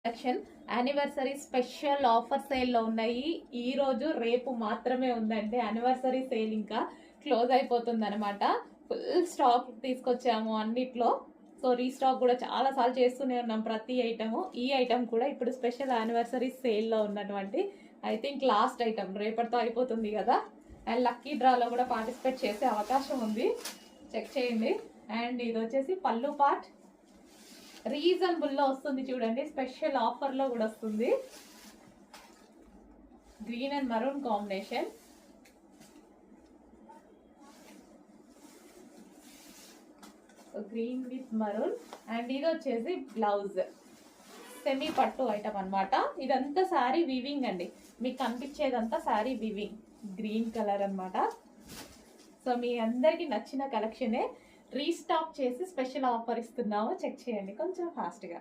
Collection anniversary special offer సేల్లో ఉన్నాయి. ఈ రోజు రేపు మాత్రమే ఉందండి యానివర్సరీ సేల్, ఇంకా క్లోజ్ అయిపోతుంది అనమాట. ఫుల్ స్టాక్ తీసుకొచ్చాము అన్నిట్లో. సో రీస్టాక్ కూడా చాలా సార్లు చేస్తూనే ఉన్నాం ప్రతి ఐటమ్. ఈ ఐటమ్ కూడా ఇప్పుడు స్పెషల్ యానివర్సరీ సేల్లో ఉన్నటువంటి ఐ థింక్ లాస్ట్ ఐటమ్, రేపటితో అయిపోతుంది కదా. అండ్ లక్కీ డ్రాలో కూడా పార్టిసిపేట్ చేసే అవకాశం ఉంది, చెక్ చేయండి. అండ్ ఇది వచ్చేసి పళ్ళు పార్ట్ రీజనబుల్లో వస్తుంది చూడండి, స్పెషల్ ఆఫర్లో కూడా వస్తుంది. Green and maroon combination. Green with maroon. And ఇది వచ్చేసి బ్లౌజ్, సెమీ పట్టు ఐటమ్ అనమాట. ఇదంతా శారీ వీవింగ్ అండి, మీకు కనిపించేదంతా శారీ వీవింగ్, గ్రీన్ కలర్ అనమాట. సో మీ అందరికి నచ్చిన కలెక్షనే రీస్టాక్ చేసి స్పెషల్ ఆఫర్ ఇస్తున్నాము, చెక్ చేయండి కొంచెం ఫాస్ట్గా.